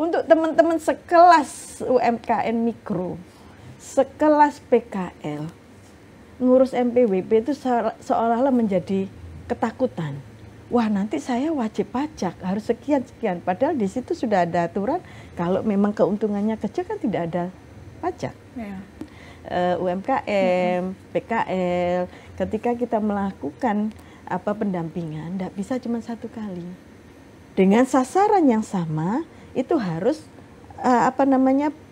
untuk teman-teman sekelas UMKM mikro, sekelas PKL, ngurus MPWP itu seolah-olah menjadi ketakutan. Wah, nanti saya wajib pajak harus sekian-sekian. Padahal di situ sudah ada aturan kalau memang keuntungannya kecil kan tidak ada pajak. Ya. UMKM, PKL, ketika kita melakukan pendampingan, tidak bisa cuma satu kali. Dengan sasaran yang sama, itu harus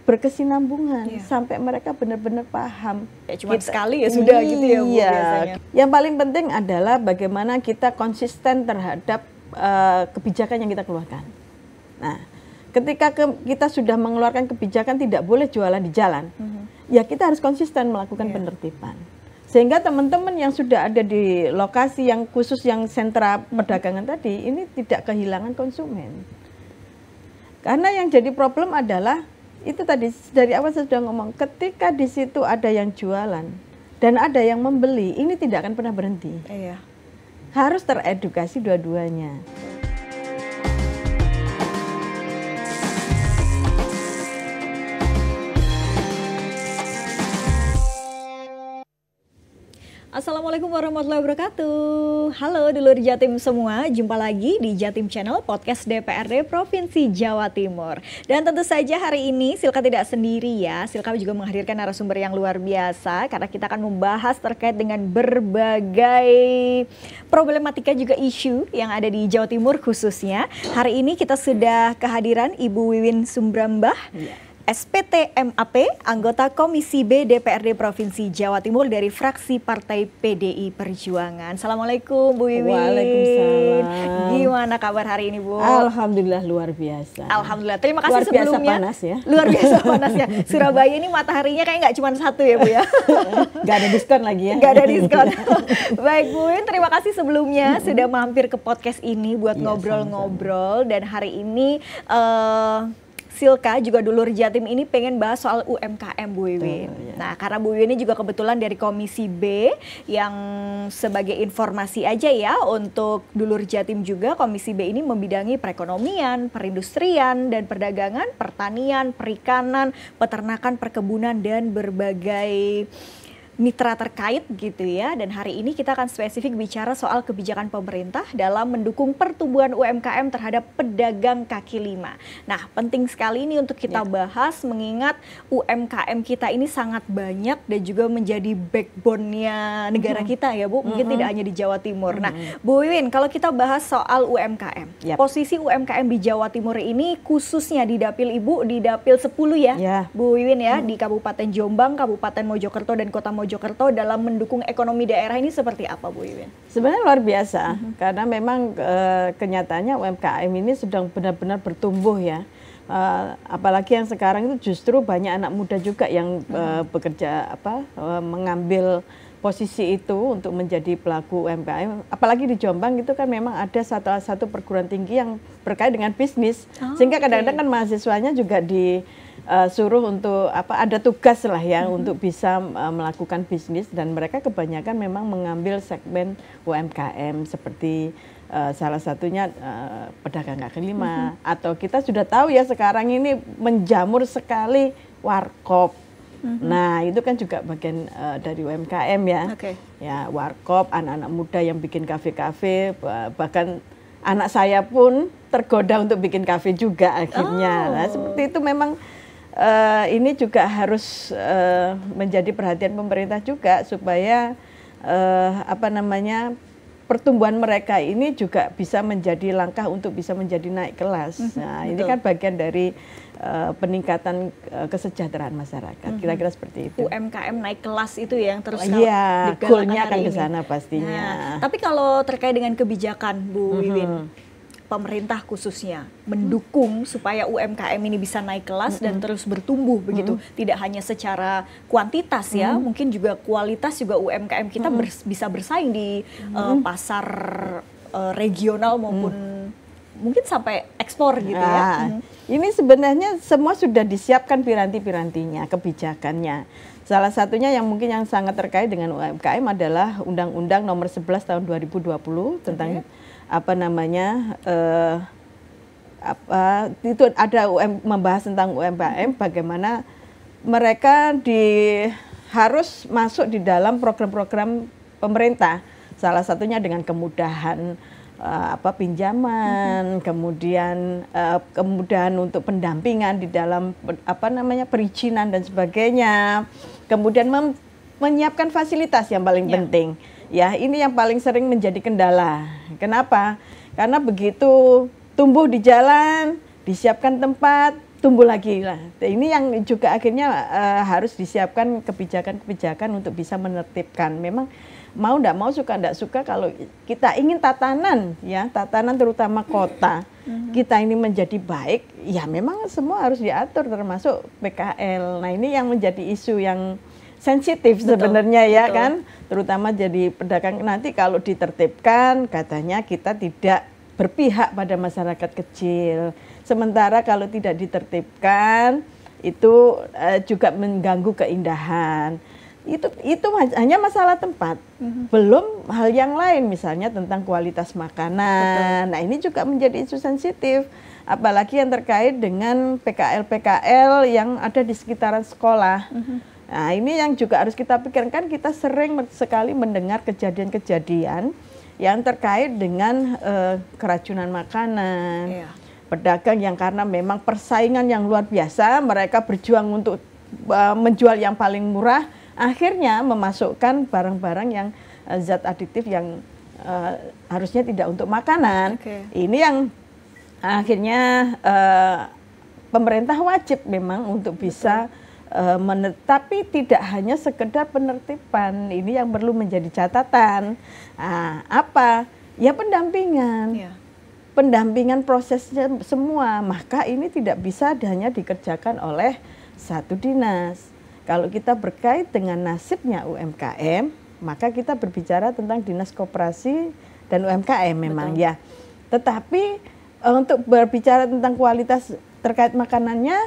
berkesinambungan sampai mereka benar-benar paham. Ya, cuma sekali ya sudah gitu ya Bu biasanya. Yang paling penting adalah bagaimana kita konsisten terhadap kebijakan yang kita keluarkan. Nah, ketika kita sudah mengeluarkan kebijakan tidak boleh jualan di jalan, ya kita harus konsisten melakukan penertiban. Sehingga teman-teman yang sudah ada di lokasi yang khusus yang sentra perdagangan tadi, ini tidak kehilangan konsumen. Karena yang jadi problem adalah, itu tadi dari awal saya sudah ngomong, ketika di situ ada yang jualan dan ada yang membeli, ini tidak akan pernah berhenti. Iya. Harus teredukasi dua-duanya. Assalamualaikum warahmatullahi wabarakatuh. Halo dulur Jatim semua, jumpa lagi di Jatim Channel Podcast DPRD Provinsi Jawa Timur. Dan tentu saja hari ini Silka tidak sendiri ya, Silka juga menghadirkan narasumber yang luar biasa karena kita akan membahas terkait dengan berbagai problematika juga isu yang ada di Jawa Timur khususnya. Hari ini kita sudah kehadiran Ibu Wiwin Sumbrambah, SPT MAP, anggota Komisi B DPRD Provinsi Jawa Timur dari fraksi Partai PDI Perjuangan. Assalamualaikum Bu Wiwin. Waalaikumsalam. Gimana kabar hari ini Bu? Alhamdulillah luar biasa. Alhamdulillah. Terima kasih luar sebelumnya. Luar biasa panas ya. Luar biasa panas ya. Surabaya ini mataharinya kayak nggak cuma satu ya Bu ya. Nggak ada diskon lagi ya. Nggak ada diskon. Baik Bu Wiwin, terima kasih sebelumnya sudah mampir ke podcast ini buat ngobrol-ngobrol. Dan hari ini Silka juga dulur Jatim ini pengen bahas soal UMKM Bu Wiwin. Nah, karena Bu Wiwin ini juga kebetulan dari Komisi B yang sebagai informasi aja ya untuk dulur Jatim juga, Komisi B ini membidangi perekonomian, perindustrian dan perdagangan, pertanian, perikanan, peternakan, perkebunan dan berbagai mitra terkait gitu ya. Dan hari ini kita akan spesifik bicara soal kebijakan pemerintah dalam mendukung pertumbuhan UMKM terhadap pedagang kaki lima. Nah, penting sekali ini untuk kita bahas mengingat UMKM kita ini sangat banyak dan juga menjadi backbone-nya negara kita ya Bu. Mungkin tidak hanya di Jawa Timur. Nah, Bu Wiwin, kalau kita bahas soal UMKM, posisi UMKM di Jawa Timur ini khususnya di Dapil Ibu, di Dapil 10 ya, Bu Wiwin ya, di Kabupaten Jombang, Kabupaten Mojokerto dan Kota Mojokerto dalam mendukung ekonomi daerah ini seperti apa Bu Wiwin? Sebenarnya luar biasa karena memang kenyataannya UMKM ini sedang benar-benar bertumbuh ya. Apalagi yang sekarang itu justru banyak anak muda juga yang bekerja mengambil posisi itu untuk menjadi pelaku UMKM. Apalagi di Jombang itu kan memang ada salah satu perguruan tinggi yang berkait dengan bisnis, sehingga kadang-kadang kan mahasiswanya juga disuruh untuk ada tugas lah ya untuk bisa melakukan bisnis, dan mereka kebanyakan memang mengambil segmen UMKM seperti salah satunya pedagang kaki lima, atau kita sudah tahu ya sekarang ini menjamur sekali warkop. Nah, itu kan juga bagian dari UMKM ya. Ya, warkop, anak-anak muda yang bikin kafe-kafe, bahkan anak saya pun tergoda untuk bikin kafe juga akhirnya. Nah, seperti itu memang ini juga harus menjadi perhatian pemerintah juga supaya pertumbuhan mereka ini juga bisa menjadi langkah untuk bisa menjadi naik kelas. Nah, ini kan bagian dari peningkatan kesejahteraan masyarakat. Kira-kira seperti itu. UMKM naik kelas itu ya yang terus goalnya akan ke sana pastinya. Nah, tapi kalau terkait dengan kebijakan Bu Wiwin, pemerintah khususnya mendukung supaya UMKM ini bisa naik kelas dan terus bertumbuh begitu. Tidak hanya secara kuantitas ya, mungkin juga kualitas juga UMKM kita bisa bersaing di pasar regional maupun mungkin sampai ekspor gitu ya. Ini sebenarnya semua sudah disiapkan piranti-pirantinya, kebijakannya. Salah satunya yang mungkin yang sangat terkait dengan UMKM adalah Undang-Undang Nomor 11 Tahun 2020 tentang itu ada membahas tentang UMKM, bagaimana mereka harus masuk di dalam program-program pemerintah. Salah satunya dengan kemudahan pinjaman, kemudian kemudahan untuk pendampingan di dalam perizinan dan sebagainya. Kemudian menyiapkan fasilitas yang paling penting. Ya, ini yang paling sering menjadi kendala. Kenapa? Karena begitu tumbuh di jalan, disiapkan tempat, tumbuh lagi lah. Ini yang juga akhirnya harus disiapkan kebijakan-kebijakan untuk bisa menertibkan. Memang mau tidak mau, suka tidak suka, kalau kita ingin tatanan terutama kota kita ini menjadi baik, ya memang semua harus diatur termasuk PKL. Nah, ini yang menjadi isu yang sensitif sebenarnya ya kan, terutama jadi pedagang. Nanti kalau ditertibkan katanya kita tidak berpihak pada masyarakat kecil. Sementara kalau tidak ditertibkan itu juga mengganggu keindahan. Itu hanya masalah tempat. Belum hal yang lain, misalnya tentang kualitas makanan. Nah, ini juga menjadi isu sensitif, apalagi yang terkait dengan PKL-PKL yang ada di sekitaran sekolah. Nah, ini yang juga harus kita pikirkan. Kita sering sekali mendengar kejadian-kejadian yang terkait dengan keracunan makanan. Pedagang yang karena memang persaingan yang luar biasa, mereka berjuang untuk menjual yang paling murah, akhirnya memasukkan barang-barang yang zat aditif yang harusnya tidak untuk makanan. Ini yang akhirnya pemerintah wajib memang untuk bisa tapi tidak hanya sekedar penertiban. Ini yang perlu menjadi catatan. Ya pendampingan. Pendampingan prosesnya semua. Maka ini tidak bisa hanya dikerjakan oleh satu dinas. Kalau kita berkait dengan nasibnya UMKM, maka kita berbicara tentang Dinas Koperasi dan UMKM memang ya. Tetapi untuk berbicara tentang kualitas terkait makanannya,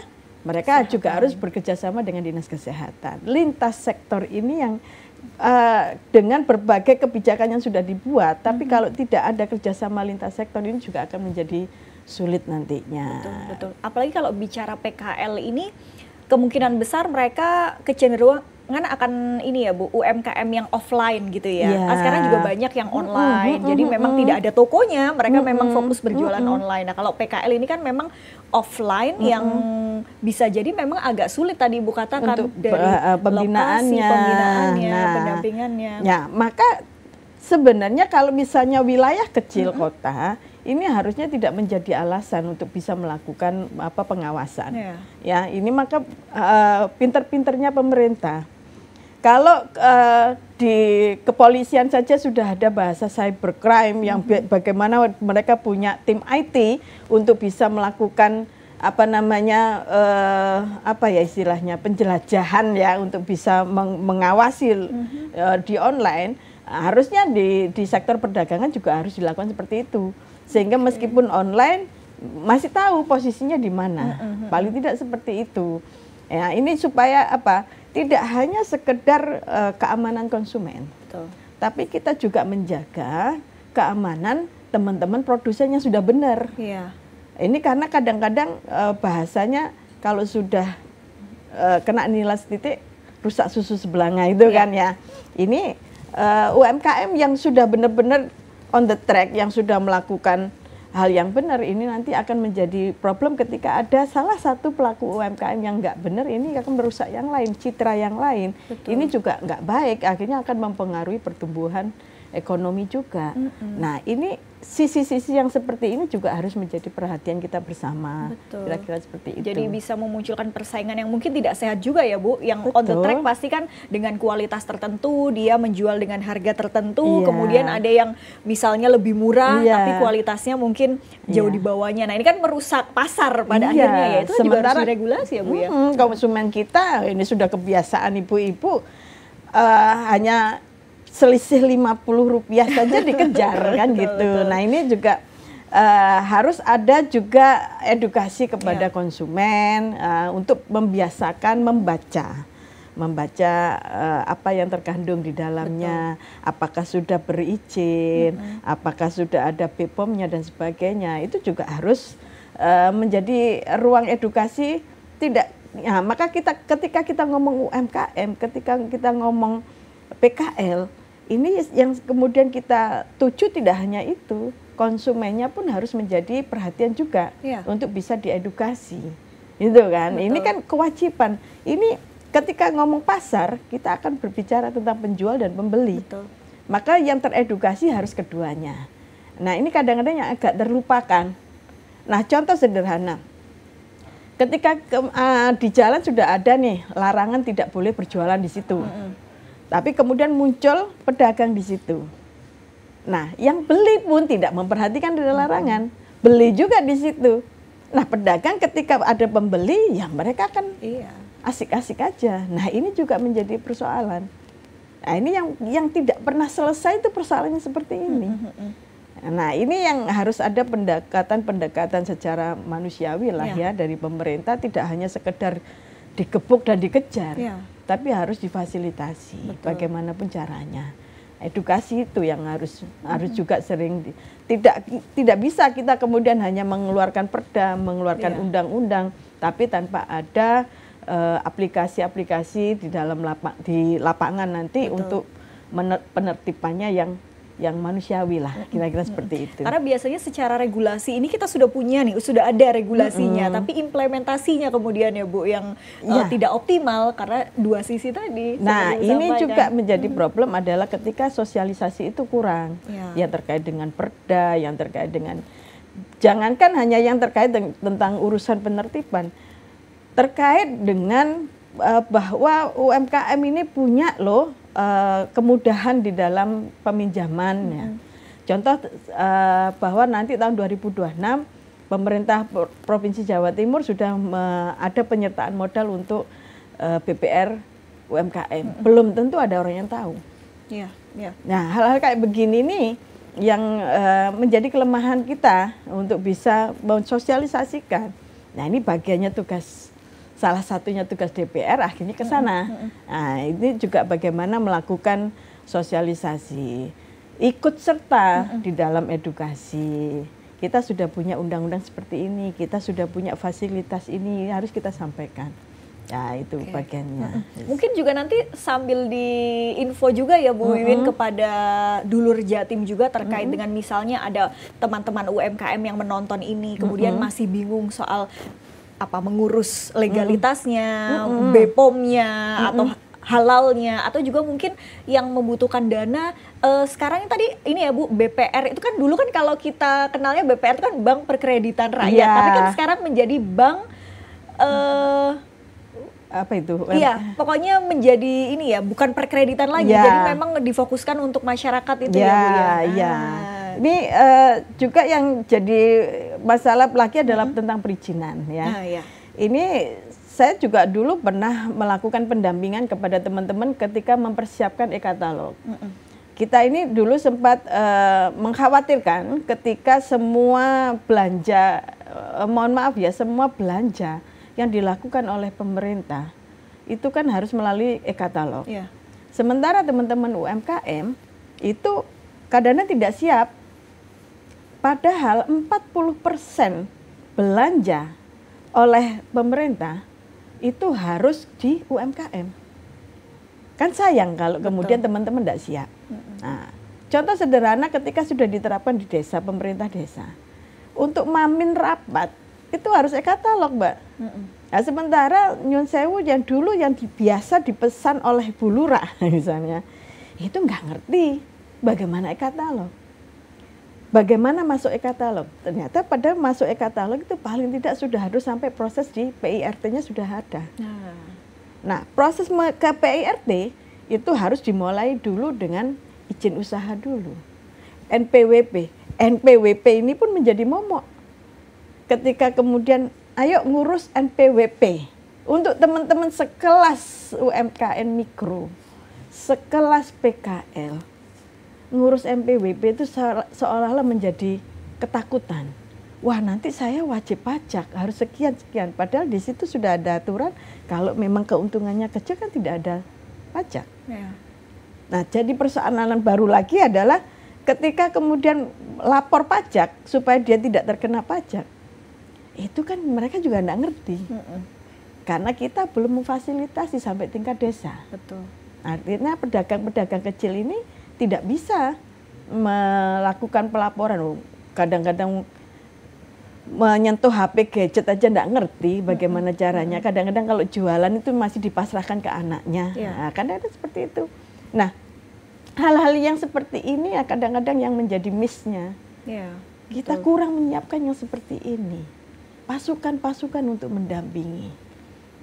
mereka juga harus bekerjasama dengan Dinas Kesehatan. Lintas sektor ini yang dengan berbagai kebijakan yang sudah dibuat, tapi kalau tidak ada kerjasama lintas sektor ini juga akan menjadi sulit nantinya. Betul. Apalagi kalau bicara PKL ini, kemungkinan besar mereka kecenderungan akan ini ya Bu, UMKM yang offline gitu ya. Sekarang juga banyak yang online, jadi memang tidak ada tokonya, mereka memang fokus berjualan online. Nah, kalau PKL ini kan memang offline yang bisa jadi memang agak sulit tadi Ibu katakan untuk dari pembinaannya, pendampingannya. Ya, maka sebenarnya kalau misalnya wilayah kecil kota, ini harusnya tidak menjadi alasan untuk bisa melakukan pengawasan. Ya, ini maka pinter-pinternya pemerintah. Kalau di kepolisian saja sudah ada bahasa cybercrime yang bagaimana mereka punya tim IT untuk bisa melakukan istilahnya penjelajahan ya, untuk bisa mengawasi di online. Harusnya di sektor perdagangan juga harus dilakukan seperti itu. Sehingga meskipun online masih tahu posisinya di mana. Paling tidak seperti itu. Ya, ini supaya tidak hanya sekedar keamanan konsumen. Tapi kita juga menjaga keamanan teman-teman produsen yang sudah benar. Ini karena kadang-kadang bahasanya kalau sudah kena nilai titik rusak susu sebelanga itu kan ya. Ini UMKM yang sudah benar-benar on the track, yang sudah melakukan hal yang benar, ini nanti akan menjadi problem ketika ada salah satu pelaku UMKM yang nggak benar, ini akan merusak yang lain, citra yang lain. Ini juga nggak baik, akhirnya akan mempengaruhi pertumbuhan ekonomi juga. Nah, ini sisi-sisi yang seperti ini juga harus menjadi perhatian kita bersama. Kira-kira seperti itu. Jadi bisa memunculkan persaingan yang mungkin tidak sehat juga ya Bu. Yang on the track pasti kan dengan kualitas tertentu, dia menjual dengan harga tertentu, kemudian ada yang misalnya lebih murah tapi kualitasnya mungkin jauh di bawahnya. Nah, ini kan merusak pasar pada akhirnya ya. Itu juga harus diregulasi ya Bu ya. Konsumen kita ini sudah kebiasaan ibu-ibu hanya selisih Rp50 saja dikejar kan gitu. Nah, ini juga harus ada juga edukasi kepada konsumen untuk membiasakan membaca apa yang terkandung di dalamnya, apakah sudah berizin, apakah sudah ada BPOM-nya dan sebagainya. Itu juga harus menjadi ruang edukasi tidak. Ya, maka ketika kita ngomong UMKM, ketika kita ngomong PKL, ini yang kemudian kita tuju tidak hanya itu, konsumennya pun harus menjadi perhatian juga untuk bisa diedukasi, gitu kan? Betul. Ini kan kewajiban. Ini ketika ngomong pasar, kita akan berbicara tentang penjual dan pembeli. Betul. Maka yang teredukasi harus keduanya. Nah, ini kadang-kadang yang agak terlupakan. Nah, contoh sederhana. Ketika di jalan sudah ada nih larangan tidak boleh berjualan di situ. Tapi kemudian muncul pedagang di situ. Nah, yang beli pun tidak memperhatikan dari larangan. Beli juga di situ. Nah, pedagang ketika ada pembeli, ya mereka akan asik-asik aja. Nah, ini juga menjadi persoalan. Nah, ini yang tidak pernah selesai itu persoalannya seperti ini. Nah, ini yang harus ada pendekatan secara manusiawi lah ya dari pemerintah, tidak hanya sekedar digebuk dan dikejar, tapi harus difasilitasi bagaimanapun caranya. Edukasi itu yang harus juga sering tidak bisa kita kemudian hanya mengeluarkan perda, mengeluarkan undang-undang, tapi tanpa ada aplikasi-aplikasi di lapangan nanti untuk penertibannya yang manusiawi lah, kira-kira seperti itu. Karena biasanya secara regulasi ini kita sudah punya nih, sudah ada regulasinya, tapi implementasinya kemudian ya Bu yang tidak optimal karena dua sisi tadi. Nah, ini juga menjadi problem adalah ketika sosialisasi itu kurang, yang terkait dengan perda, yang terkait dengan, jangankan hanya yang terkait tentang urusan penertiban, terkait dengan bahwa UMKM ini punya loh kemudahan di dalam peminjaman ya. Contoh bahwa nanti tahun 2026 pemerintah Provinsi Jawa Timur sudah ada penyertaan modal untuk BPR UMKM. Belum tentu ada orang yang tahu. Nah, hal-hal kayak begini nih yang menjadi kelemahan kita untuk bisa mensosialisasikan. Nah, ini bagiannya salah satunya tugas DPR akhirnya ke sana. Nah, ini juga bagaimana melakukan sosialisasi, ikut serta di dalam edukasi. Kita sudah punya undang-undang seperti ini, kita sudah punya fasilitas ini, harus kita sampaikan. Ya, itu bagiannya. Mungkin juga nanti sambil diinfo juga ya Bu Wiwin kepada dulur Jatim juga terkait dengan misalnya ada teman-teman UMKM yang menonton ini, kemudian masih bingung soal mengurus legalitasnya, BPOM-nya atau halalnya, atau juga mungkin yang membutuhkan dana. Sekarang tadi ini ya Bu, BPR itu kan dulu kan kalau kita kenalnya BPR itu kan Bank Perkreditan Rakyat, tapi kan sekarang menjadi bank apa itu? Iya, pokoknya menjadi ini ya, bukan perkreditan lagi, jadi memang difokuskan untuk masyarakat itu ya Bu ya. Iya. Ini juga yang jadi masalah lagi adalah tentang perizinan ya. Ini saya juga dulu pernah melakukan pendampingan kepada teman-teman ketika mempersiapkan e-katalog. Kita ini dulu sempat mengkhawatirkan ketika semua belanja, mohon maaf ya, semua belanja yang dilakukan oleh pemerintah itu kan harus melalui e-katalog. Sementara teman-teman UMKM itu kadang-kadang tidak siap. Padahal 40% belanja oleh pemerintah itu harus di UMKM. Kan sayang kalau kemudian teman-teman tidak siap. Nah, contoh sederhana ketika sudah diterapkan di desa, pemerintah desa. Untuk mamin rapat, itu harus e-katalog, Mbak. Nah, sementara nyun sewu yang dulu yang biasa dipesan oleh Bu Lurah misalnya, itu nggak ngerti bagaimana e-katalog. Bagaimana masuk e-katalog? Ternyata pada masuk e-katalog itu paling tidak sudah harus sampai proses di PIRT-nya sudah ada. Nah, proses ke PIRT itu harus dimulai dulu dengan izin usaha dulu. NPWP. NPWP ini pun menjadi momok. Ketika kemudian, ayo ngurus NPWP. Untuk teman-teman sekelas UMKM mikro, sekelas PKL, ngurus NPWP itu seolah-olah menjadi ketakutan. Wah, nanti saya wajib pajak harus sekian-sekian. Padahal di situ sudah ada aturan kalau memang keuntungannya kecil kan tidak ada pajak. Nah, jadi persoalan baru lagi adalah ketika kemudian lapor pajak supaya dia tidak terkena pajak. itu kan mereka juga nggak ngerti. Karena kita belum memfasilitasi sampai tingkat desa. Betul. Artinya pedagang-pedagang kecil ini tidak bisa melakukan pelaporan. Kadang-kadang menyentuh HP gadget aja nggak ngerti bagaimana caranya. Kadang-kadang kalau jualan itu masih dipasrahkan ke anaknya. Nah, kadang-kadang seperti itu. Nah, hal-hal yang seperti ini ya kadang-kadang yang menjadi miss-nya. Kita kurang menyiapkan yang seperti ini. Pasukan-pasukan untuk mendampingi.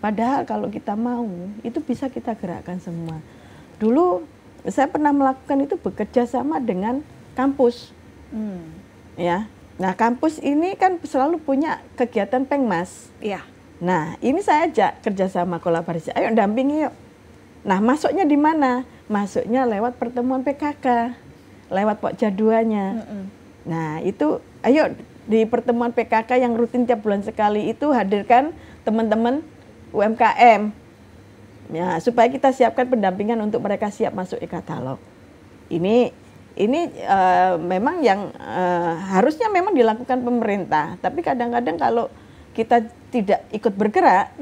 Padahal kalau kita mau, itu bisa kita gerakkan semua. Dulu saya pernah melakukan itu bekerja sama dengan kampus. Ya. Nah, kampus ini kan selalu punya kegiatan Pengmas. Nah, ini saya ajak kerjasama kolaborasi. Ayo dampingi yuk. Nah, masuknya di mana? Masuknya lewat pertemuan PKK, lewat Pokja 2-nya. Nah, itu ayo di pertemuan PKK yang rutin tiap bulan sekali itu hadirkan teman-teman UMKM. Ya, supaya kita siapkan pendampingan untuk mereka siap masuk e-katalog. Ini memang yang harusnya memang dilakukan pemerintah, tapi kadang-kadang kalau kita tidak ikut bergerak,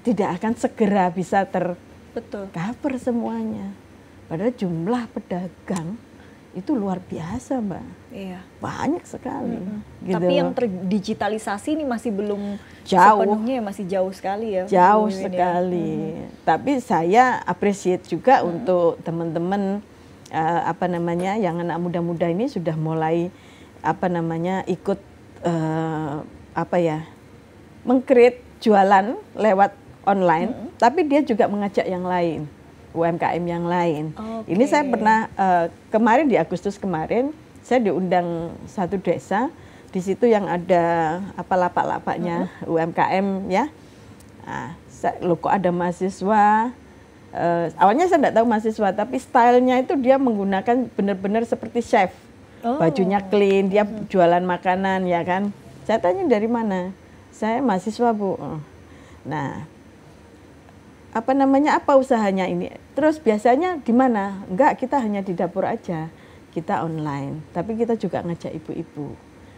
tidak akan segera bisa tercover semuanya. Padahal jumlah pedagang itu luar biasa, Mbak. Banyak sekali. Gitu. Tapi yang terdigitalisasi ini masih belum jauh. Sepenuhnya masih jauh sekali ya. Jauh sekali. Tapi saya appreciate juga untuk teman-teman yang anak muda-muda ini sudah mulai ikut meng-create jualan lewat online, tapi dia juga mengajak yang lain. UMKM yang lain. Ini saya pernah kemarin di Agustus kemarin saya diundang satu desa, di situ yang ada lapak-lapaknya UMKM ya. Nah, kok ada mahasiswa. Awalnya saya tidak tahu mahasiswa, tapi stylenya itu dia menggunakan benar-benar seperti chef. Bajunya clean, dia jualan makanan ya kan. Saya tanya dari mana? Saya mahasiswa, Bu. Nah, apa usahanya ini? Terus biasanya di mana? Enggak, kita hanya di dapur aja. Kita online, tapi kita juga ngajak ibu-ibu.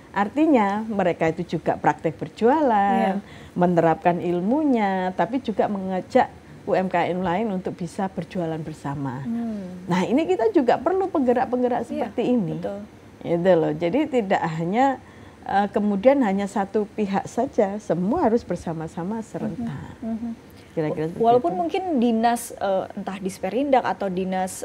Artinya mereka itu juga praktek berjualan, menerapkan ilmunya, tapi juga mengajak UMKM lain untuk bisa berjualan bersama. Nah, ini kita juga perlu penggerak-penggerak seperti ini. Itu loh. Jadi tidak hanya kemudian hanya satu pihak saja, semua harus bersama-sama serentak. Kira-kira walaupun mungkin dinas entah Disperindak atau dinas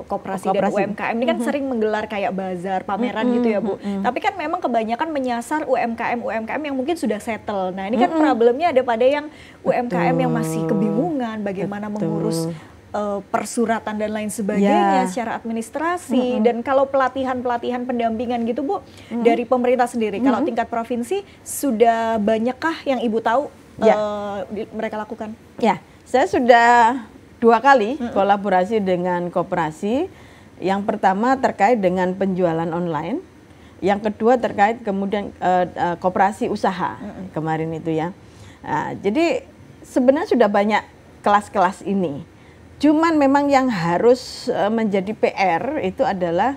koperasi dan UMKM ini kan sering menggelar kayak bazar, pameran gitu ya Bu. Tapi kan memang kebanyakan menyasar UMKM yang mungkin sudah settle. Nah ini kan problemnya ada pada yang UMKM yang masih kebingungan bagaimana mengurus persuratan dan lain sebagainya secara administrasi. Dan kalau pelatihan pendampingan gitu Bu, dari pemerintah sendiri, kalau tingkat provinsi sudah banyakkah yang Ibu tahu mereka lakukan? Ya, saya sudah 2 kali kolaborasi dengan koperasi. Yang pertama terkait dengan penjualan online, yang kedua terkait kemudian koperasi usaha kemarin itu ya. Nah, jadi sebenarnya sudah banyak kelas-kelas ini. Cuman memang yang harus menjadi PR itu adalah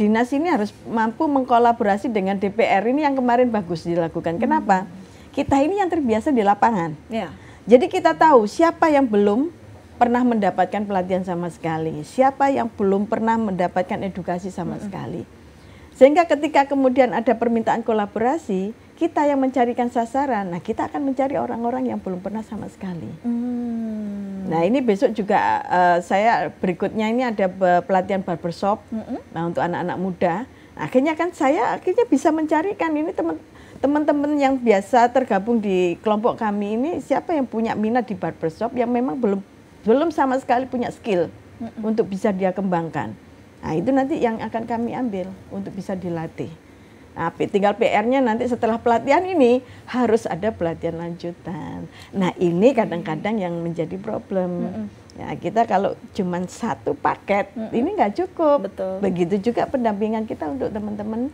dinas ini harus mampu mengkolaborasi dengan DPR ini yang kemarin bagus dilakukan. Kenapa? Kita ini yang terbiasa di lapangan. Jadi kita tahu siapa yang belum pernah mendapatkan pelatihan sama sekali, siapa yang belum pernah mendapatkan edukasi sama sekali. Sehingga ketika kemudian ada permintaan kolaborasi, kita yang mencarikan sasaran, nah kita akan mencari orang-orang yang belum pernah sama sekali. Nah ini besok juga saya berikutnya ini ada pelatihan barbershop, nah untuk anak-anak muda. Akhirnya kan saya bisa mencarikan ini teman-teman yang biasa tergabung di kelompok kami ini, siapa yang punya minat di barbershop yang memang belum sama sekali punya skill untuk bisa dia kembangkan. Nah itu nanti yang akan kami ambil untuk bisa dilatih. Nah, tinggal PR-nya nanti setelah pelatihan ini harus ada pelatihan lanjutan. Nah ini kadang-kadang yang menjadi problem. Ya, kita kalau cuma satu paket ini nggak cukup. Begitu juga pendampingan kita untuk teman-teman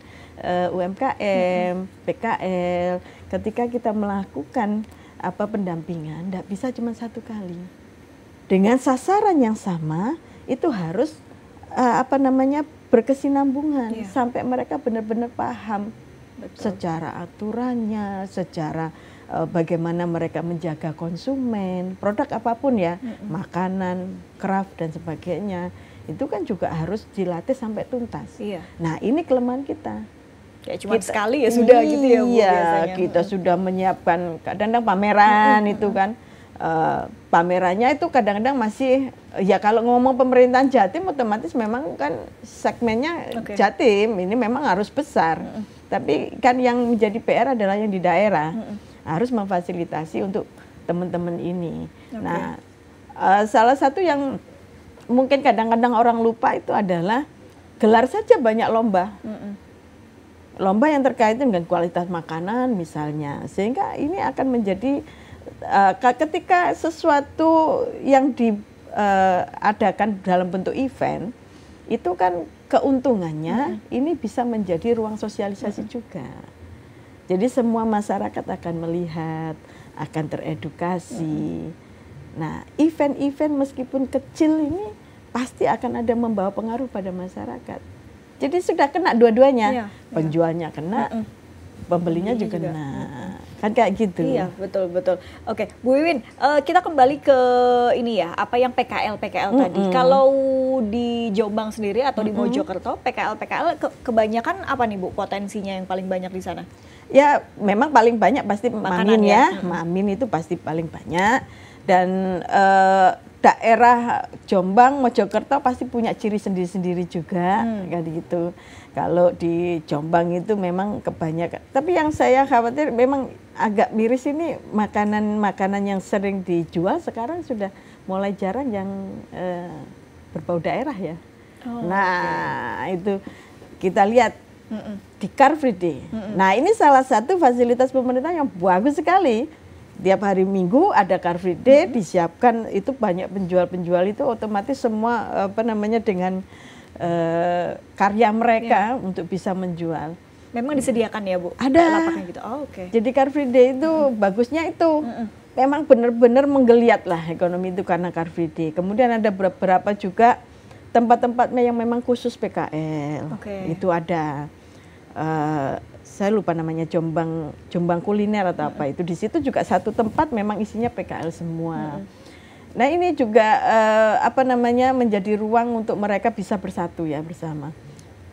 UMKM, PKL. Ketika kita melakukan pendampingan, nggak bisa cuma satu kali. Dengan sasaran yang sama itu harus berkesinambungan sampai mereka benar-benar paham secara aturannya, secara bagaimana mereka menjaga konsumen, produk apapun ya, makanan, craft dan sebagainya, itu kan juga harus dilatih sampai tuntas. Iya. Nah ini kelemahan kita. Kayak cuma sekali ya sudah gitu ya Bu, iya, biasanya. kita sudah menyiapkan kadang-kadang pameran itu kan. Pamerannya itu kadang-kadang masih, ya kalau ngomong pemerintahan Jatim otomatis memang kan segmennya Jatim, ini memang harus besar. Tapi kan yang menjadi PR adalah yang di daerah, harus memfasilitasi untuk teman-teman ini. Nah, salah satu yang mungkin kadang-kadang orang lupa itu adalah gelar saja banyak lomba. Lomba yang terkait dengan kualitas makanan misalnya, sehingga ini akan menjadi ketika sesuatu yang diadakan dalam bentuk event itu kan keuntungannya ini bisa menjadi ruang sosialisasi juga. Jadi semua masyarakat akan melihat, akan teredukasi. Nah, event-event meskipun kecil ini pasti akan ada membawa pengaruh pada masyarakat. Jadi sudah kena dua-duanya, penjualnya kena, pembelinya juga kena. Kan kayak gitu. Iya, betul. Oke, Bu Wiwin, kita kembali ke ini ya, apa yang PKL tadi. Kalau di Jombang sendiri atau di Mojokerto, PKL kebanyakan apa nih Bu potensinya yang paling banyak di sana? Ya, memang paling banyak pasti makanan Mamin ya. Mamin itu pasti paling banyak. Dan daerah Jombang, Mojokerto pasti punya ciri sendiri-sendiri juga, kayak gitu. Kalau di Jombang itu memang kebanyakan. Tapi yang saya khawatir memang agak miris ini makanan-makanan yang sering dijual sekarang sudah mulai jarang yang berbau daerah ya. Itu kita lihat di Car Free Day. Nah ini salah satu fasilitas pemerintah yang bagus sekali. Tiap hari Minggu ada Car Free Day, disiapkan itu banyak penjual-penjual itu otomatis semua dengan karya mereka untuk bisa menjual. Memang disediakan ya Bu? Ada. Lapaknya gitu. Oh, Jadi Car Free Day itu bagusnya itu memang benar-benar menggeliat lah ekonomi itu karena Car Free Day. Kemudian ada beberapa juga tempat-tempatnya yang memang khusus PKL. Itu ada. Saya lupa namanya Jombang Kuliner atau apa itu. Di situ juga satu tempat memang isinya PKL semua. Nah ini juga menjadi ruang untuk mereka bisa bersatu ya bersama.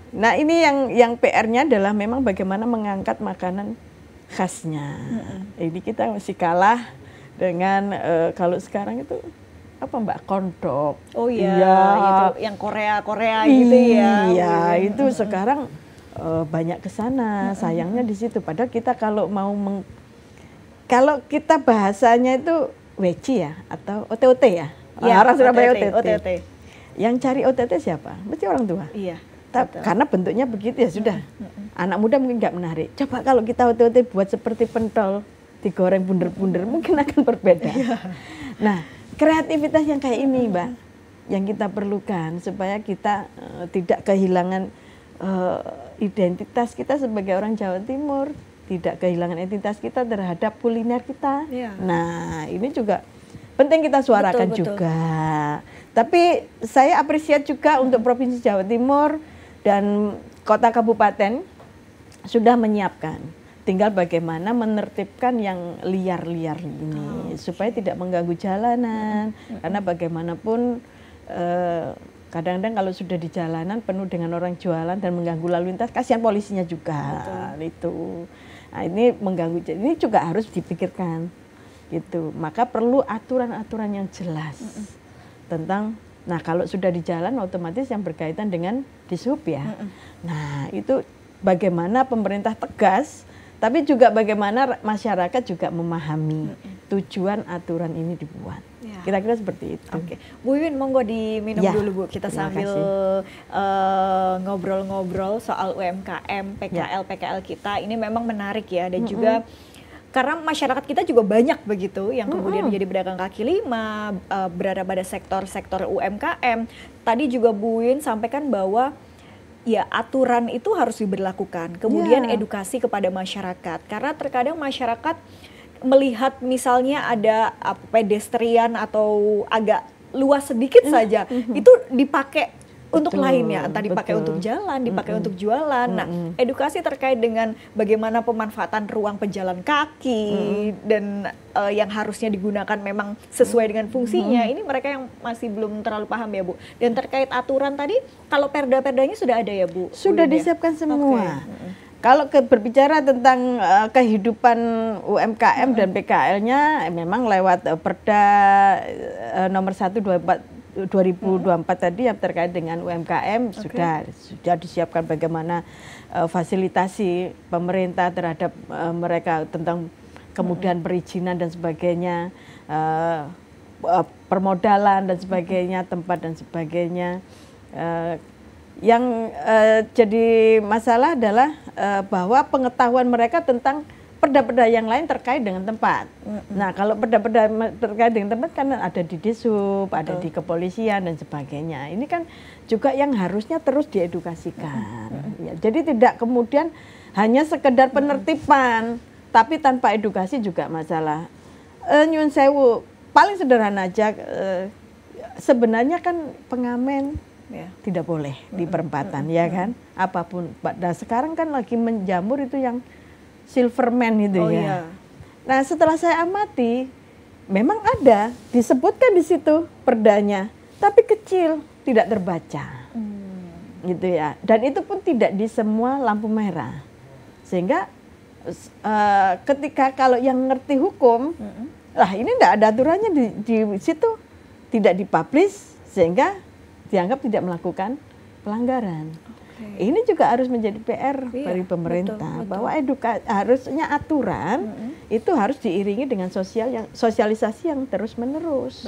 Nah ini yang PR-nya adalah memang bagaimana mengangkat makanan khasnya. Ini kita masih kalah dengan kalau sekarang itu apa Mbak Kondok. Oh iya, itu yang Korea gitu ya. Iya itu sekarang banyak ke sana. Sayangnya di situ. Padahal kita kalau mau kalau kita bahasanya itu weci ya atau OTT ya? Orang Surabaya OTT. Yang cari OTT siapa? Mesti orang tua. Iya. Karena bentuknya begitu ya sudah. Anak muda mungkin nggak menarik. Coba kalau kita OTT buat seperti pentol, digoreng bunder-bunder, mungkin akan berbeda. Nah, kreativitas yang kayak ini, Mbak, yang kita perlukan supaya kita tidak kehilangan identitas kita sebagai orang Jawa Timur. Tidak kehilangan identitas kita terhadap kuliner kita. Nah, ini juga penting kita suarakan juga. Tapi saya apresiat juga untuk Provinsi Jawa Timur dan kota kabupaten sudah menyiapkan. Tinggal bagaimana menertibkan yang liar-liar ini supaya tidak mengganggu jalanan. Karena bagaimanapun kadang-kadang kalau sudah di jalanan penuh dengan orang jualan dan mengganggu lalu lintas, kasihan polisinya juga. Itu. Nah, ini mengganggu, ini juga harus dipikirkan gitu. Maka perlu aturan-aturan yang jelas tentang, nah kalau sudah di jalan otomatis yang berkaitan dengan dishub ya. Nah itu bagaimana pemerintah tegas, tapi juga bagaimana masyarakat juga memahami tujuan aturan ini dibuat. Kira-kira seperti itu. Bu Wiwin, monggo diminum dulu Bu. Kita sambil ngobrol-ngobrol soal UMKM, PKL kita. Ini memang menarik ya, dan juga karena masyarakat kita juga banyak begitu yang kemudian menjadi pedagang kaki lima, berada pada sektor-sektor UMKM. Tadi juga Bu Wiwin sampaikan bahwa ya aturan itu harus diberlakukan. Kemudian edukasi kepada masyarakat. Karena terkadang masyarakat melihat misalnya ada pedestrian atau agak luas sedikit saja, itu dipakai untuk lainnya, entah dipakai untuk jalan, dipakai untuk jualan. Nah, edukasi terkait dengan bagaimana pemanfaatan ruang pejalan kaki dan yang harusnya digunakan memang sesuai dengan fungsinya, ini mereka yang masih belum terlalu paham ya Bu. Dan terkait aturan tadi, kalau perda-perdanya sudah ada ya Bu? Sudah disiapkan semua. Kalau berbicara tentang kehidupan UMKM dan PKL-nya, memang lewat Perda nomor 1/2024 tadi yang terkait dengan UMKM sudah disiapkan bagaimana fasilitasi pemerintah terhadap mereka tentang kemudian perizinan dan sebagainya, permodalan dan sebagainya, tempat dan sebagainya. Yang jadi masalah adalah bahwa pengetahuan mereka tentang perda-perda yang lain terkait dengan tempat. Nah, kalau perda-perda terkait dengan tempat kan ada di Dishub, ada di kepolisian dan sebagainya. Ini kan juga yang harusnya terus diedukasikan. Ya, jadi tidak kemudian hanya sekedar penertiban, tapi tanpa edukasi juga masalah. Nyun sewu, paling sederhana aja, sebenarnya kan pengamen tidak boleh di perempatan, ya kan? Apapun. Nah, sekarang kan lagi menjamur itu yang Silverman itu ya. Nah, setelah saya amati, memang ada disebutkan di situ perdanya, tapi kecil, tidak terbaca, gitu ya. Dan itu pun tidak di semua lampu merah, sehingga ketika kalau yang ngerti hukum, lah ini tidak ada aturannya di situ, tidak dipublish, sehingga dianggap tidak melakukan pelanggaran. Ini juga harus menjadi PR dari pemerintah, bahwa harusnya aturan itu harus diiringi dengan sosialisasi yang terus menerus.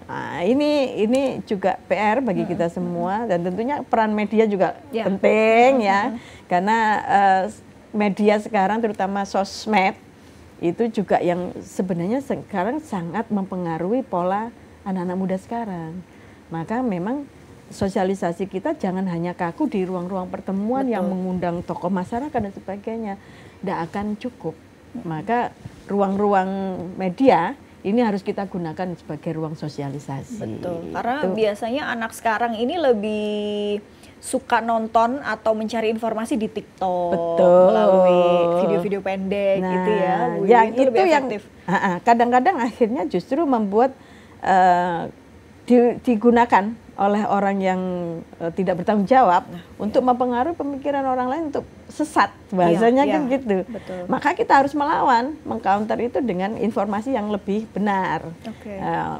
Nah, ini juga PR bagi kita semua, dan tentunya peran media juga penting ya, karena media sekarang terutama sosmed itu juga yang sebenarnya sekarang sangat mempengaruhi pola anak-anak muda sekarang. Maka memang sosialisasi kita jangan hanya kaku di ruang-ruang pertemuan yang mengundang tokoh masyarakat dan sebagainya, tidak akan cukup. Maka ruang-ruang media ini harus kita gunakan sebagai ruang sosialisasi. Karena biasanya anak sekarang ini lebih suka nonton atau mencari informasi di TikTok melalui video-video pendek gitu ya. Yang itu lebih efektif. Kadang-kadang akhirnya justru membuat digunakan oleh orang yang tidak bertanggung jawab untuk mempengaruhi pemikiran orang lain untuk sesat, bahasanya kan gitu. Maka kita harus melawan, mengcounter itu dengan informasi yang lebih benar,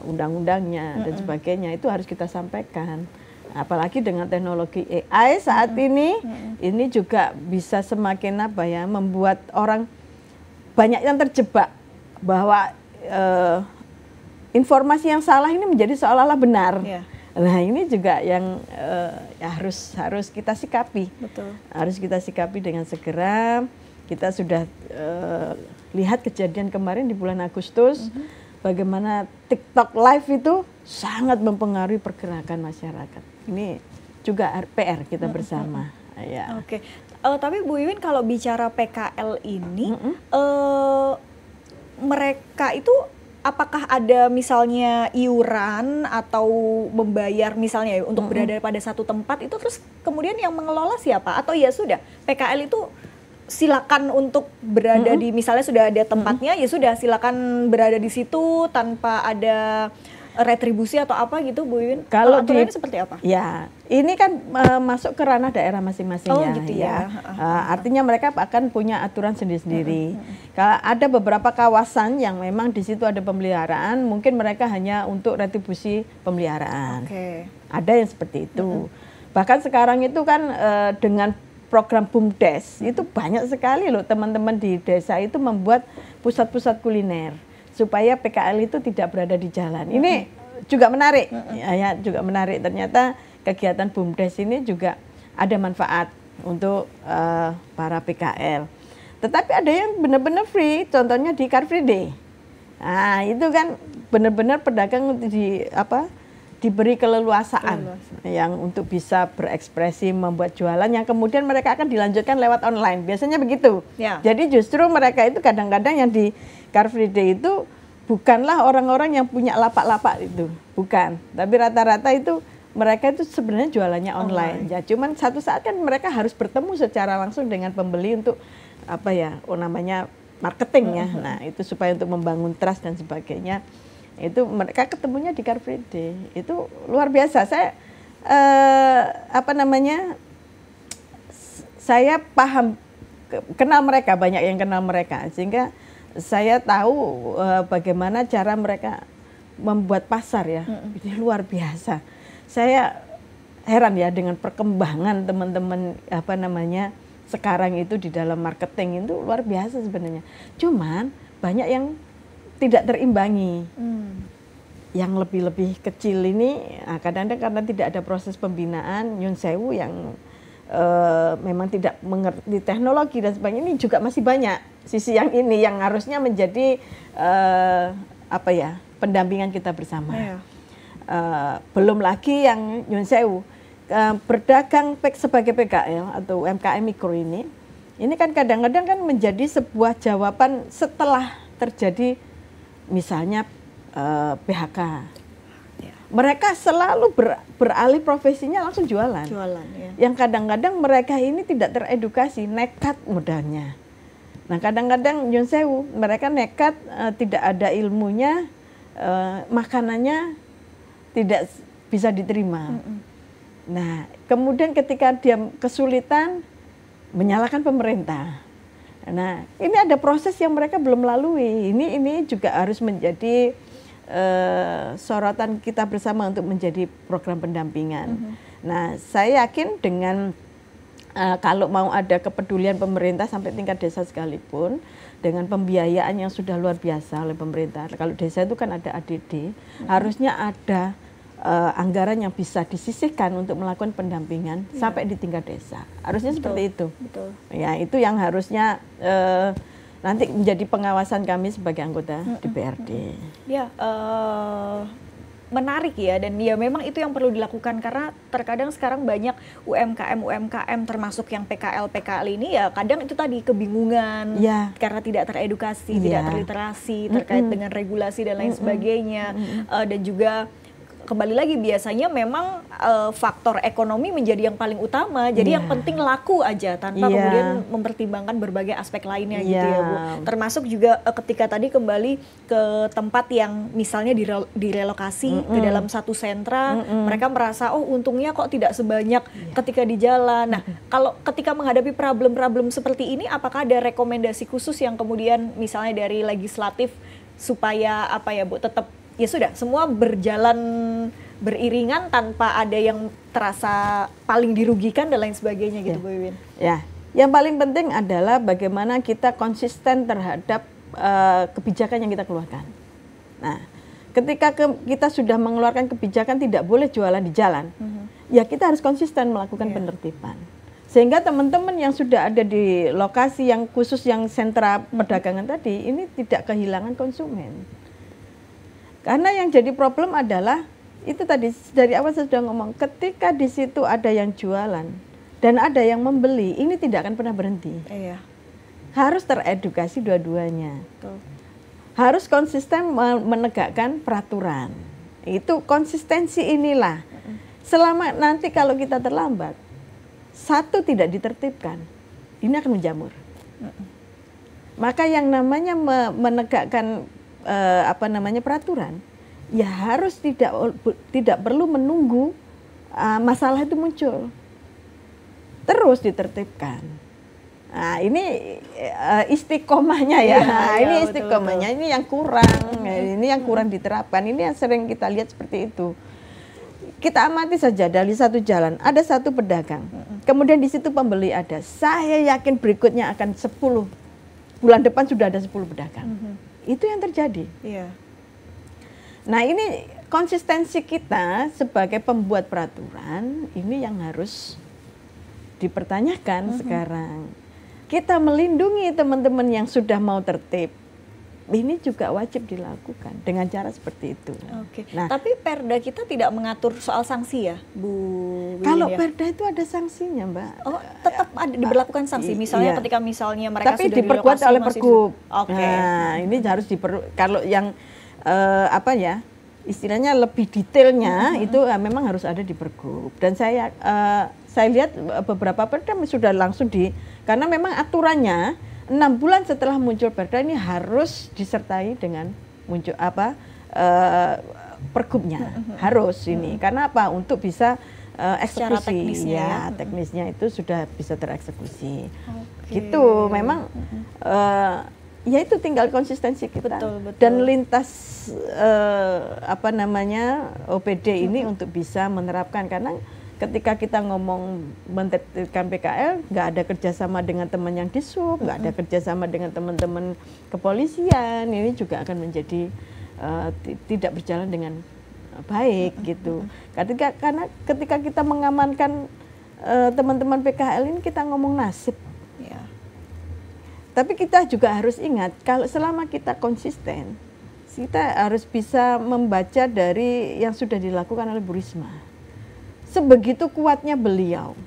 undang-undangnya dan sebagainya itu harus kita sampaikan. Apalagi dengan teknologi AI saat ini juga bisa semakin membuat orang banyak yang terjebak bahwa informasi yang salah ini menjadi seolah-olah benar. Nah, ini juga yang harus kita sikapi. Harus kita sikapi dengan segera. Kita sudah lihat kejadian kemarin di bulan Agustus, bagaimana TikTok Live itu sangat mempengaruhi pergerakan masyarakat. Ini juga PR kita bersama. Tapi Bu Wiwin, kalau bicara PKL ini, mereka itu apakah ada misalnya iuran atau membayar misalnya untuk berada pada satu tempat itu, terus kemudian yang mengelola siapa? Atau ya sudah, PKL itu silakan untuk berada di, misalnya sudah ada tempatnya, ya sudah silakan berada di situ tanpa ada retribusi atau apa gitu, Bu Wiwin? Kalau aturannya seperti apa? Ya, ini kan masuk ke ranah daerah masing-masing gitu ya. Artinya mereka akan punya aturan sendiri-sendiri. Kalau ada beberapa kawasan yang memang di situ ada pemeliharaan, mungkin mereka hanya untuk retribusi pemeliharaan. Ada yang seperti itu. Bahkan sekarang itu kan dengan program BUMDes itu banyak sekali loh teman-teman di desa itu membuat pusat-pusat kuliner supaya PKL itu tidak berada di jalan. Ini juga menarik, ya juga menarik. Ternyata kegiatan BUMDes ini juga ada manfaat untuk para PKL. Tetapi ada yang benar-benar free, contohnya di Car Free Day. Nah, itu kan benar-benar pedagang diberi keleluasaan yang untuk bisa berekspresi, membuat jualan yang kemudian mereka akan dilanjutkan lewat online. Biasanya begitu. Jadi justru mereka itu kadang-kadang yang di Car Free Day itu bukanlah orang-orang yang punya lapak-lapak itu, bukan. Tapi rata-rata itu mereka itu sebenarnya jualannya online. Ya, cuman satu saat kan mereka harus bertemu secara langsung dengan pembeli untuk apa ya, namanya marketing ya. Nah, itu supaya untuk membangun trust dan sebagainya. Itu mereka ketemunya di Car Free Day. Itu luar biasa. Saya saya paham, kenal mereka, banyak yang kenal mereka, sehingga saya tahu bagaimana cara mereka membuat pasar ya. Ini luar biasa. Saya heran ya dengan perkembangan teman-teman sekarang itu di dalam marketing itu luar biasa sebenarnya. Cuman banyak yang tidak terimbangi. Yang lebih-lebih kecil ini kadang-kadang karena tidak ada proses pembinaan Nyun Sewu yang memang tidak mengerti teknologi dan sebagainya, ini juga masih banyak sisi yang ini yang harusnya menjadi pendampingan kita bersama. Belum lagi yang Nyun Sewu berdagang sebagai PKL atau UMKM mikro ini kan kadang-kadang kan menjadi sebuah jawaban setelah terjadi misalnya PHK. Mereka selalu beralih profesinya langsung jualan. Yang kadang-kadang mereka ini tidak teredukasi, nekat modalnya. Nah, kadang-kadang Nyun Sewu mereka nekat, tidak ada ilmunya, makanannya tidak bisa diterima. Nah, kemudian ketika dia kesulitan menyalahkan pemerintah. Nah, ini ada proses yang mereka belum lalui. Ini juga harus menjadi sorotan kita bersama untuk menjadi program pendampingan. Nah, saya yakin dengan kalau mau ada kepedulian pemerintah sampai tingkat desa sekalipun, dengan pembiayaan yang sudah luar biasa oleh pemerintah. Kalau desa itu kan ada ADD, harusnya ada anggaran yang bisa disisihkan untuk melakukan pendampingan sampai di tingkat desa. Harusnya seperti itu. Betul. Ya, itu yang harusnya nanti menjadi pengawasan kami sebagai anggota DPRD. Ya, menarik ya, dan ya memang itu yang perlu dilakukan karena terkadang sekarang banyak UMKM termasuk yang PKL ini ya kadang itu tadi kebingungan karena tidak teredukasi, tidak terliterasi terkait dengan regulasi dan lain sebagainya, dan juga kembali lagi biasanya memang faktor ekonomi menjadi yang paling utama, jadi yang penting laku aja tanpa kemudian mempertimbangkan berbagai aspek lainnya gitu ya Bu. Termasuk juga ketika tadi kembali ke tempat yang misalnya direlokasi ke dalam satu sentra, mereka merasa oh untungnya kok tidak sebanyak ketika di jalan. Nah, kalau ketika menghadapi problem-problem seperti ini, apakah ada rekomendasi khusus yang kemudian misalnya dari legislatif supaya apa ya Bu, tetap ya sudah semua berjalan beriringan tanpa ada yang terasa paling dirugikan dan lain sebagainya gitu Bu Wiwin? Ya, yang paling penting adalah bagaimana kita konsisten terhadap kebijakan yang kita keluarkan. Nah, ketika kita sudah mengeluarkan kebijakan tidak boleh jualan di jalan, ya kita harus konsisten melakukan penertiban. Sehingga teman-teman yang sudah ada di lokasi yang khusus yang sentra perdagangan tadi ini tidak kehilangan konsumen. Karena yang jadi problem adalah itu tadi dari awal saya sudah ngomong, ketika di situ ada yang jualan dan ada yang membeli, ini tidak akan pernah berhenti. Harus teredukasi dua-duanya. Harus konsisten menegakkan peraturan. Itu konsistensi inilah. Selama nanti kalau kita terlambat, satu tidak ditertibkan, ini akan menjamur. Maka yang namanya menegakkan peraturan, ya harus tidak perlu menunggu masalah itu muncul, terus ditertibkan. Nah, ini istiqomahnya ya, ini istiqomahnya, betul. Ini yang kurang, ini yang kurang diterapkan, ini yang sering kita lihat seperti itu. Kita amati saja dari satu jalan, ada satu pedagang, kemudian di situ pembeli ada, saya yakin berikutnya akan 10, bulan depan sudah ada 10 pedagang. Itu yang terjadi. Nah, ini konsistensi kita sebagai pembuat peraturan ini yang harus dipertanyakan sekarang. Kita melindungi teman-teman yang sudah mau tertib. Ini juga wajib dilakukan dengan cara seperti itu. Nah, tapi Perda kita tidak mengatur soal sanksi ya, Bu Wiwin? Kalau Perda itu ada sanksinya, Mbak. Oh, tetap ada diberlakukan sanksi. Misalnya ketika misalnya mereka tapi sudah diperkuat oleh Pergub. Nah, ini harus kalau yang istilahnya lebih detailnya itu memang harus ada di Pergub. Dan saya lihat beberapa perda sudah langsung karena memang aturannya 6 bulan setelah muncul perda ini harus disertai dengan muncul Pergubnya harus ini. Karena apa? Untuk bisa eksekusi teknisnya, teknisnya itu sudah bisa tereksekusi. Gitu. Memang ya itu tinggal konsistensi kita. Betul. Dan lintas OPD ini untuk bisa menerapkan, karena ketika kita ngomong menertibkan PKL, nggak ada kerjasama dengan teman yang di SUB, nggak ada kerjasama dengan teman-teman kepolisian, ini juga akan menjadi tidak berjalan dengan baik gitu. Karena ketika kita mengamankan teman-teman PKL ini, kita ngomong nasib. Ya. Tapi kita juga harus ingat, kalau selama kita konsisten, kita harus bisa membaca dari yang sudah dilakukan oleh Bu Risma. Sebegitu kuatnya beliau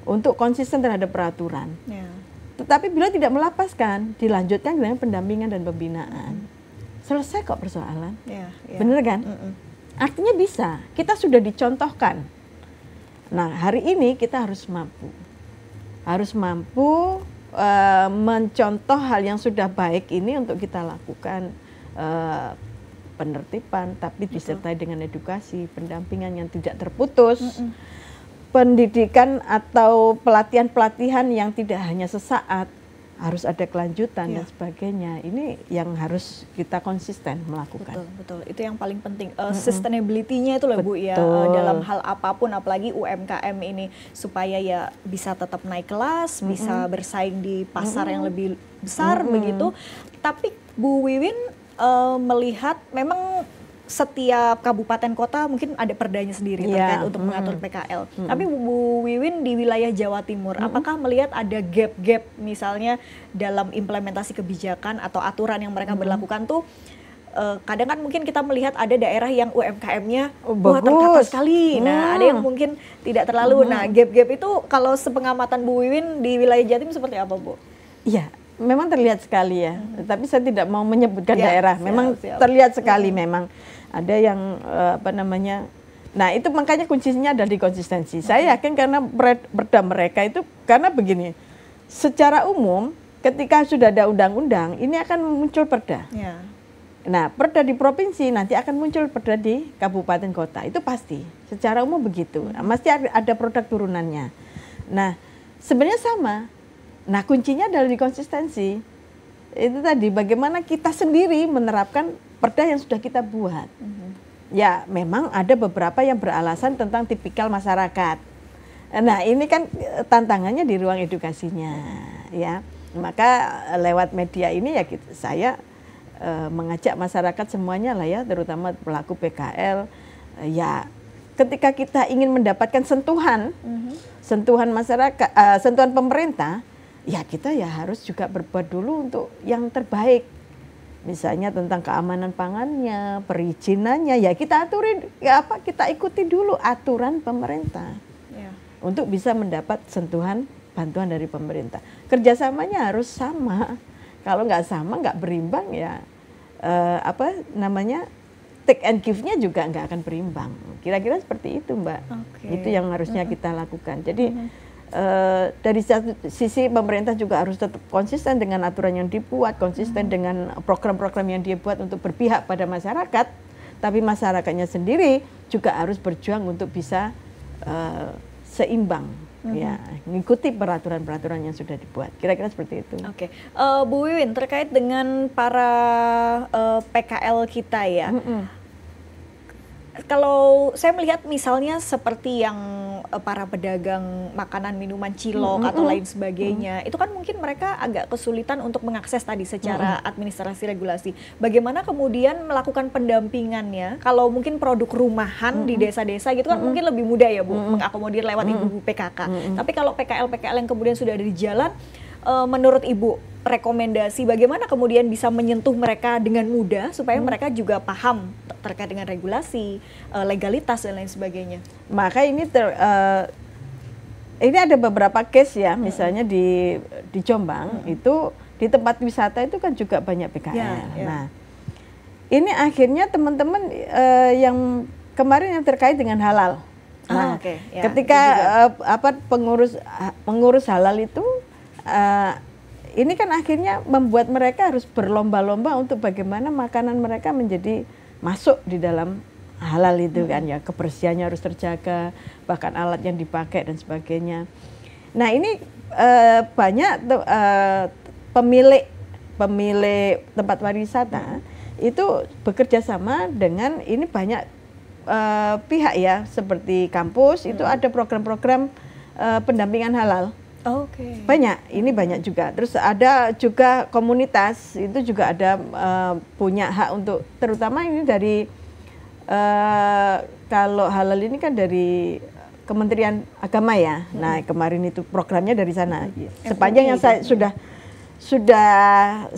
untuk konsisten terhadap peraturan. Ya. Tetapi beliau tidak melapaskan, dilanjutkan dengan pendampingan dan pembinaan. Selesai kok persoalan. Ya. Bener kan? Artinya bisa, kita sudah dicontohkan. Nah, hari ini kita harus mampu. Mencontoh hal yang sudah baik ini untuk kita lakukan penertiban, tapi disertai dengan edukasi, pendampingan yang tidak terputus, pendidikan atau pelatihan-pelatihan yang tidak hanya sesaat, harus ada kelanjutan dan sebagainya. Ini yang harus kita konsisten melakukan. Betul. Itu yang paling penting. Sustainability-nya itu loh Bu ya, dalam hal apapun, apalagi UMKM ini, supaya ya bisa tetap naik kelas, bisa bersaing di pasar yang lebih besar begitu. Tapi Bu Wiwin melihat memang setiap kabupaten kota mungkin ada perdanya sendiri terkait untuk mengatur PKL. Tapi Bu Wiwin di wilayah Jawa Timur, apakah melihat ada gap-gap misalnya dalam implementasi kebijakan atau aturan yang mereka berlakukan tuh? Kadang kan mungkin kita melihat ada daerah yang UMKM-nya tertata sekali. Nah, ada yang mungkin tidak terlalu. Nah, gap-gap itu kalau sepengamatan Bu Wiwin di wilayah Jatim seperti apa, Bu? Iya, memang terlihat sekali ya. Tapi saya tidak mau menyebutkan daerah. Memang terlihat sekali memang. Ada yang nah itu makanya kuncinya ada di konsistensi. Saya yakin karena perda mereka itu, karena begini, secara umum ketika sudah ada undang-undang ini akan muncul perda. Ya. Nah, perda di provinsi nanti akan muncul perda di kabupaten kota, itu pasti. Secara umum begitu. Nah, mesti ada produk turunannya. Nah, sebenarnya sama. Nah, kuncinya adalah di konsistensi. Itu tadi bagaimana kita sendiri menerapkan perda yang sudah kita buat. Ya, memang ada beberapa yang beralasan tentang tipikal masyarakat. Nah, ini kan tantangannya di ruang edukasinya, ya. Maka lewat media ini ya saya mengajak masyarakat semuanya lah ya, terutama pelaku PKL. Ya, ketika kita ingin mendapatkan sentuhan masyarakat, sentuhan pemerintah, ya kita ya harus juga berbuat dulu untuk yang terbaik. Misalnya tentang keamanan pangannya, perizinannya, ya kita aturin, kita ikuti dulu aturan pemerintah untuk bisa mendapat sentuhan bantuan dari pemerintah. Kerjasamanya harus sama. Kalau nggak sama, nggak berimbang ya, take and give-nya juga nggak akan berimbang. Kira-kira seperti itu, Mbak. Itu yang harusnya kita lakukan. Jadi dari satu sisi pemerintah juga harus tetap konsisten dengan aturan yang dibuat, konsisten dengan program-program yang dia buat untuk berpihak pada masyarakat, tapi masyarakatnya sendiri juga harus berjuang untuk bisa seimbang, ya, mengikuti peraturan-peraturan yang sudah dibuat. Kira-kira seperti itu. Oke, Bu Wiwin, terkait dengan para PKL kita ya. Kalau saya melihat misalnya seperti yang para pedagang makanan, minuman cilok atau lain sebagainya, itu kan mungkin mereka agak kesulitan untuk mengakses tadi secara administrasi regulasi. Bagaimana kemudian melakukan pendampingannya? Kalau mungkin produk rumahan di desa-desa gitu kan mungkin lebih mudah ya Bu, mengakomodir lewat ibu-ibu PKK. Tapi kalau PKL-PKL yang kemudian sudah ada di jalan, menurut Ibu rekomendasi bagaimana kemudian bisa menyentuh mereka dengan mudah supaya mereka juga paham terkait dengan regulasi, legalitas dan lain sebagainya. Maka ini ini ada beberapa case ya, misalnya di Jombang itu di tempat wisata itu kan juga banyak PKL. Nah, ini akhirnya teman-teman yang kemarin yang terkait dengan halal. Nah, Ya, ketika pengurus halal itu ini kan akhirnya membuat mereka harus berlomba-lomba untuk bagaimana makanan mereka menjadi masuk di dalam halal itu kan ya, kebersihannya harus terjaga, bahkan alat yang dipakai dan sebagainya. Nah ini banyak pemilik tempat pariwisata itu bekerja sama dengan ini banyak pihak ya, seperti kampus itu ada program-program pendampingan halal. Ini banyak juga. Terus ada juga komunitas itu juga ada punya hak untuk, terutama ini dari kalau halal ini kan dari Kementerian Agama ya. Nah kemarin itu programnya dari sana. Sepanjang yang saya sudah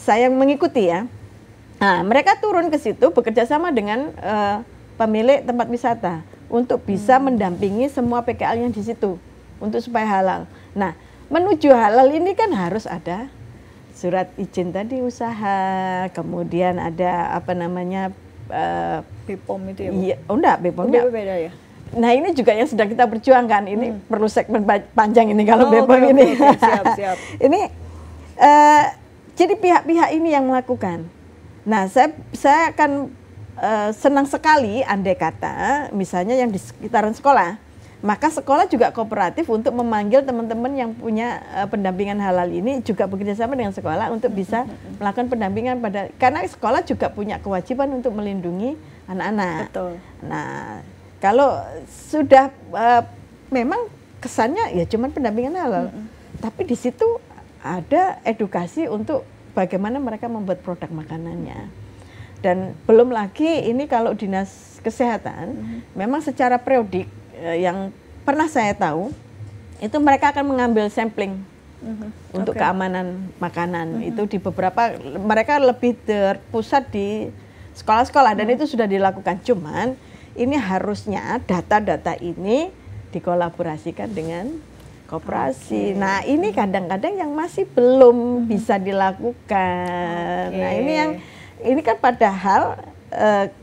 saya mengikuti ya. Nah mereka turun ke situ bekerja sama dengan pemilik tempat wisata untuk bisa mendampingi semua PKL yang di situ untuk supaya halal. Nah, menuju halal ini kan harus ada surat izin tadi usaha, kemudian ada apa namanya BPOM itu ya, Bu? Iya, enggak, BPOM enggak. Beda ya. Nah, ini juga yang sedang kita perjuangkan. Ini perlu segmen panjang ini kalau BPOM ini. Siap. Ini jadi pihak-pihak ini yang melakukan. Nah, saya akan senang sekali andai kata misalnya yang di sekitaran sekolah, maka sekolah juga kooperatif untuk memanggil teman-teman yang punya pendampingan halal ini juga bekerjasama dengan sekolah untuk bisa melakukan pendampingan karena sekolah juga punya kewajiban untuk melindungi anak-anak. Betul. Nah kalau sudah memang kesannya ya cuman pendampingan halal, tapi di situ ada edukasi untuk bagaimana mereka membuat produk makanannya. Dan belum lagi ini kalau dinas kesehatan memang secara periodik yang pernah saya tahu itu mereka akan mengambil sampling untuk keamanan makanan itu di beberapa, mereka lebih terpusat di sekolah-sekolah dan itu sudah dilakukan. Cuman ini harusnya data-data ini dikolaborasikan dengan koperasi. Nah ini kadang-kadang yang masih belum bisa dilakukan. Nah ini kan padahal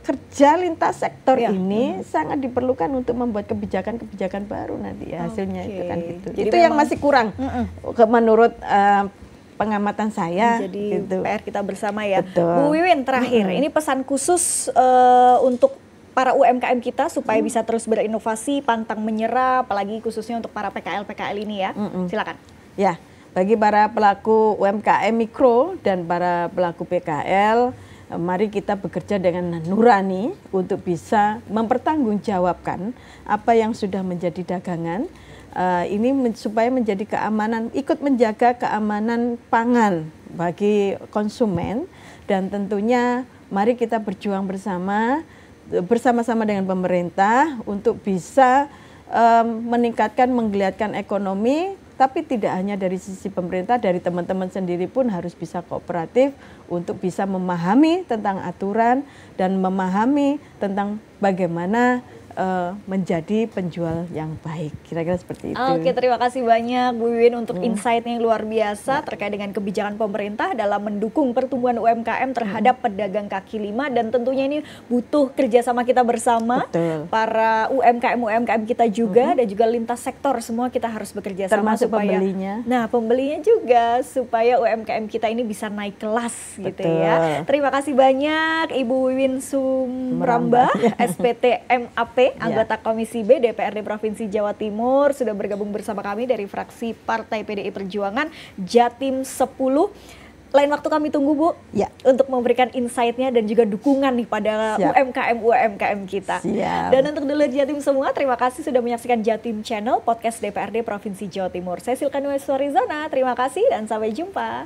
kerja lintas sektor ini sangat diperlukan untuk membuat kebijakan-kebijakan baru nanti ya, hasilnya itu kan gitu. Jadi itu yang masih kurang menurut pengamatan saya. Jadi gitu. PR kita bersama ya. Betul. Bu Wiwin terakhir, ini pesan khusus untuk para UMKM kita supaya bisa terus berinovasi, pantang menyerah, apalagi khususnya untuk para PKL ini ya. Silakan. Ya, bagi para pelaku UMKM mikro dan para pelaku PKL, mari kita bekerja dengan nurani untuk bisa mempertanggungjawabkan apa yang sudah menjadi dagangan. Ini supaya menjadi keamanan, ikut menjaga keamanan pangan bagi konsumen, dan tentunya mari kita berjuang bersama-sama dengan pemerintah untuk bisa meningkatkan, menggeliatkan ekonomi. Tapi tidak hanya dari sisi pemerintah, dari teman-teman sendiri pun harus bisa kooperatif untuk bisa memahami tentang aturan dan memahami tentang bagaimana menjadi penjual yang baik. Kira-kira seperti itu. Oke, terima kasih banyak Bu Wiwin untuk insight-nya yang luar biasa terkait dengan kebijakan pemerintah dalam mendukung pertumbuhan UMKM terhadap pedagang kaki lima, dan tentunya ini butuh kerjasama kita bersama. Betul. Para UMKM kita juga dan juga lintas sektor, semua kita harus bekerja sama termasuk supaya pembelinya. Nah, pembelinya juga supaya UMKM kita ini bisa naik kelas. Betul. Gitu ya. Terima kasih banyak Ibu Wiwin Sumramba, SPT MAP, anggota Komisi B DPRD Provinsi Jawa Timur, sudah bergabung bersama kami dari fraksi Partai PDI Perjuangan Jatim 10. Lain waktu kami tunggu Bu, ya, untuk memberikan insight-nya dan juga dukungan nih pada UMKM kita. Siap. Dan untuk dulur Jatim semua, terima kasih sudah menyaksikan Jatim Channel, podcast DPRD Provinsi Jawa Timur. Saya Silka Nueswarizona, terima kasih dan sampai jumpa.